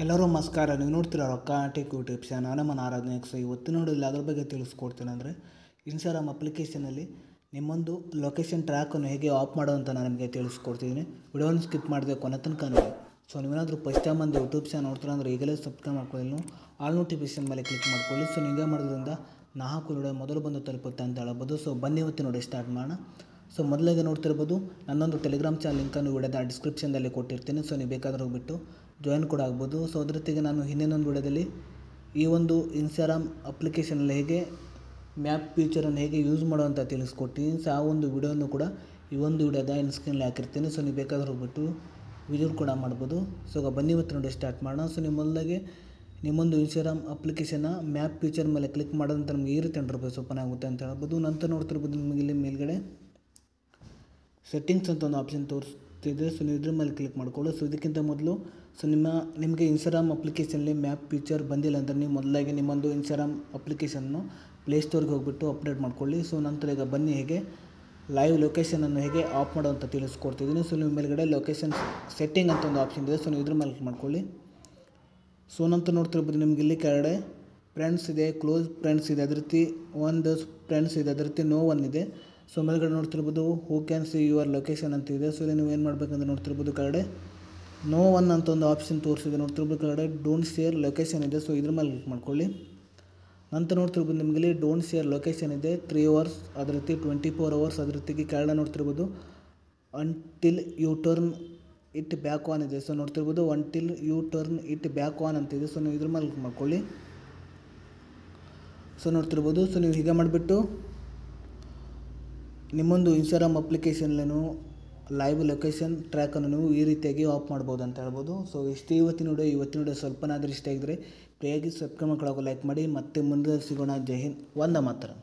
ಎಲ್ಲರೂ ನಮಸ್ಕಾರ. ನೀವು ನೋಡ್ತೀರ ರೊಕ್ಕ ಟೆಕ್ ಯೂಟ್ಯೂಬ್ ಚಾನಲ್. ನಮ್ಮ ಆರಾಧನೆ. ಸೊ ಇವತ್ತು ನೋಡಿಲ್ಲ ಅದ್ರ ಬಗ್ಗೆ ತಿಳಿಸ್ಕೊಡ್ತೇನೆ. ಅಂದರೆ ಇನ್ಸ್ಟಾಗ್ರಾಮ್ ಅಪ್ಲಿಕೇಶನಲ್ಲಿ ನಿಮ್ಮೊಂದು ಲೊಕೇಶನ್ ಟ್ರ್ಯಾಕನ್ನು ಹೇಗೆ ಆಫ್ ಮಾಡೋದು ನಾನು ನಿಮಗೆ ತಿಳಿಸ್ಕೊಡ್ತಿದ್ದೀನಿ. ವಿಡಿಯೋನ ಸ್ಕಿಪ್ ಮಾಡಿದೆ ಕೊನೆ ತನಕ ನೋಡಿ. ಸೊ ನೀವೇನಾದರೂ ಫಸ್ಟ್ ಟೈಮ್ ಒಂದು ಯೂಟ್ಯೂಬ್ ಚಾನಲ್ ನೋಡ್ತೀರ ಅಂದರೆ ಈಗಲೇ ಸಬ್ಸ್ಕ್ರೈಬ್ ಮಾಡ್ಕೊಳ್ಳಿ, ಆಲ್ ನೋಟಿಫಿಕೇಶನ್ ಮೇಲೆ ಕ್ಲಿಕ್ ಮಾಡ್ಕೊಳ್ಳಿ. ಸೊ ನೀವೇ ಮಾಡೋದ್ರಿಂದ ನಾ ಹಾಕೋ ವಿಡಿಯೋ ಮೊದಲು ಬಂದು ತಲುಪುತ್ತೆ ಅಂತ ಹೇಳ್ಬೋದು. ಸೊ ಬನ್ನಿ ಇವತ್ತು ನೋಡಿ ಸ್ಟಾರ್ಟ್ ಮಾಡೋಣ. ಸೊ ಮೊದಲಿಗೆ ನೋಡ್ತಿರ್ಬೋದು ನನ್ನೊಂದು ಟೆಲಿಗ್ರಾಮ್ ಚಾನಲ್ ಲಿಂಕನ್ನು ವಿಡಿಯೋದ ಡಿಸ್ಕ್ರಿಪ್ಷನ್ದಲ್ಲಿ ಕೊಟ್ಟಿರ್ತೀನಿ. ಸೊ ನೀವು ಬೇಕಾದ್ರೆ ಹೋಗ್ಬಿಟ್ಟು ಜಾಯಿನ್ ಕೂಡ ಆಗ್ಬೋದು. ಸೊ ಅದ್ರ ಜೊತೆಗೆ ನಾನು ಹಿಂದಿನೊಂದು ವಿಡಿಯೋದಲ್ಲಿ ಈ ಒಂದು ಇನ್ಸ್ಟಾಗ್ರಾಮ್ ಅಪ್ಲಿಕೇಶನಲ್ಲಿ ಹೇಗೆ ಮ್ಯಾಪ್ ಫೀಚರನ್ನು ಹೇಗೆ ಯೂಸ್ ಮಾಡೋವಂಥ ತಿಳಿಸ್ಕೊಡ್ತೀನಿ. ಸೊ ಆ ಒಂದು ವಿಡಿಯೋನು ಕೂಡ ಈ ಒಂದು ವಿಡಿಯೋದ ಸ್ಕ್ರೀನಲ್ಲಿ ಹಾಕಿರ್ತೀನಿ. ಸೊ ನೀವು ಬೇಕಾದ್ರೆ ಹೋಗ್ಬಿಟ್ಟು ವಿಡಿಯೋ ಕೂಡ ಮಾಡ್ಬೋದು. ಸೊ ಈಗ ಬನ್ನಿ ಇವತ್ತು ನೋಡಿ ಸ್ಟಾರ್ಟ್ ಮಾಡೋಣ. ಸೊ ನಿಮ್ಮ ಮೊದಲಿಗೆ ನಿಮ್ಮೊಂದು ಇನ್ಸ್ಟಾಗ್ರಾಮ್ ಅಪ್ಲಿಕೇಶನ್ನ ಮ್ಯಾಪ್ ಫೀಚರ್ ಮೇಲೆ ಕ್ಲಿಕ್ ಮಾಡೋದಂತ ನಮಗೆ ಈ ರೀತಿ ಇಂಟರ್ಫೇಸ್ ಓಪನ್ ಆಗುತ್ತೆ ಅಂತ ಹೇಳ್ಬೋದು. ನಂತರ ನೋಡ್ತಿರ್ಬೋದು ನಿಮಗೆ ಇಲ್ಲಿ ಮೇಲ್ಗಡೆ ಸೆಟ್ಟಿಂಗ್ಸ್ ಅಂತ ಒಂದು ಆಪ್ಷನ್ ತೋರಿಸ್ತಿದೆ. ಸೊ ನೀವು ಇದ್ರ ಮೇಲೆ ಕ್ಲಿಕ್ ಮಾಡ್ಕೊಳ್ಳಿ. ಸೊ ಇದಕ್ಕಿಂತ ಮೊದಲು ನಿಮಗೆ ಇನ್ಸ್ಟಾಗ್ರಾಮ್ ಅಪ್ಲಿಕೇಶನಲ್ಲಿ ಮ್ಯಾಪ್ ಫೀಚರ್ ಬಂದಿಲ್ಲ ಅಂದರೆ ನೀವು ಮೊದಲಾಗಿ ನಿಮ್ಮೊಂದು ಇನ್ಸ್ಟಾಗ್ರಾಮ್ ಅಪ್ಲಿಕೇಶನ್ನು ಪ್ಲೇಸ್ಟೋರ್ಗೆ ಹೋಗ್ಬಿಟ್ಟು ಅಪ್ಡೇಟ್ ಮಾಡ್ಕೊಳ್ಳಿ. ಸೊ ನಂತರ ಈಗ ಬನ್ನಿ ಹೇಗೆ ಲೈವ್ ಲೊಕೇಶನನ್ನು ಹೇಗೆ ಆಫ್ ಮಾಡೋ ಅಂತ ತಿಳಿಸ್ಕೊಡ್ತಿದ್ದೀನಿ. ಸೊ ನೀವು ಮೇಲ್ಗಡೆ ಲೊಕೇಶನ್ ಸೆಟ್ಟಿಂಗ್ ಅಂತ ಒಂದು ಆಪ್ಷನ್ ಇದೆ. ಸೊ ನೀವು ಇದ್ರ ಮೇಲೆ ಕ್ಲಿಕ್ ಮಾಡ್ಕೊಳ್ಳಿ. ಸೊ ನಂತರ ನೋಡ್ತಿರ್ಬೋದು ನಿಮ್ಗೆ ಇಲ್ಲಿ ಕೆಳಗಡೆ ಫ್ರೆಂಡ್ಸ್ ಇದೆ, ಕ್ಲೋಸ್ ಫ್ರೆಂಡ್ಸ್ ಇದೆ, ಅದೇ ರೀತಿ ಒಂದು ಫ್ರೆಂಡ್ಸ್ ಇದೆ, ಅದೇ ರೀತಿ ನೋ ಒನ್ ಇದೆ. ಸೊ ಮೇಲ್ಗಡೆ ನೋಡ್ತಿರ್ಬೋದು who can see your location ಅಂತ ಇದೆ. ಸೊ ಇಲ್ಲಿ ನೀವು ಏನು ಮಾಡಬೇಕಂದ್ರೆ ನೋಡ್ತಿರ್ಬೋದು ಕೆಳಗಡೆ ನೋ ಒನ್ ಅಂತ ಒಂದು ಆಪ್ಷನ್ ತೋರಿಸಿದೆ. ನೋಡ್ತಿರ್ಬೋದು ಕೆಳಗಡೆ ಡೋಂಟ್ ಶೇರ್ ಲೊಕೇಶನ್ ಇದೆ. ಸೊ ಇದ್ರ ಮೇಲೆ ಕ್ಲಿಕ್ ಮಾಡ್ಕೊಳ್ಳಿ. ನಂತರ ನೋಡ್ತಿರ್ಬೋದು ನಿಮಗೆ ಇಲ್ಲಿ ಡೋಂಟ್ ಶೇರ್ ಲೊಕೇಶನ್ ಇದೆ 3 hours, ಅದೇ ರೀತಿ 24 hours, ಅದೇ ರೀತಿ ಕೆಳಗಡೆ ನೋಡ್ತಿರ್ಬೋದು until you turn it back on ಇದೆ. ಸೊ ನೋಡ್ತಿರ್ಬೋದು until you turn it back on ಅಂತಿದೆ. ಸೊ ನೀವು ಇದ್ರ ಮೇಲೆ ಕ್ಲಿಕ್ ಮಾಡ್ಕೊಳ್ಳಿ. ಸೊ ನೋಡ್ತಿರ್ಬೋದು ಸೊ ನೀವು ಹೀಗೆ ಮಾಡಿಬಿಟ್ಟು ನಿಮ್ಮೊಂದು ಇನ್ಸ್ಟಾಗ್ರಾಮ್ ಅಪ್ಲಿಕೇಶನ್ಲೇನು ಲೈವ್ ಲೊಕೇಶನ್ ಟ್ರ್ಯಾಕನ್ನು ನೀವು ಈ ರೀತಿಯಾಗಿ ಆಫ್ ಮಾಡ್ಬೋದು ಅಂತ ಹೇಳ್ಬೋದು. ಸೊ ಇಷ್ಟು ಇವತ್ತಿನ ವಿಡಿಯೋ ಸ್ವಲ್ಪನಾದರೂ ಇಷ್ಟ ಆಗಿದ್ರೆ ಪ್ರಿಯಾಗಿ ಸಬ್ಸ್ಕ್ರೈಬ್ ಮಾಡ್ಕೊಳ್ಳೋಕೆ ಲೈಕ್ ಮಾಡಿ. ಮತ್ತೆ ಮುಂದೆ ಸಿಗೋಣ. ಜೈ ಹಿಂದ್, ವಂದೇ ಮಾತರಂ.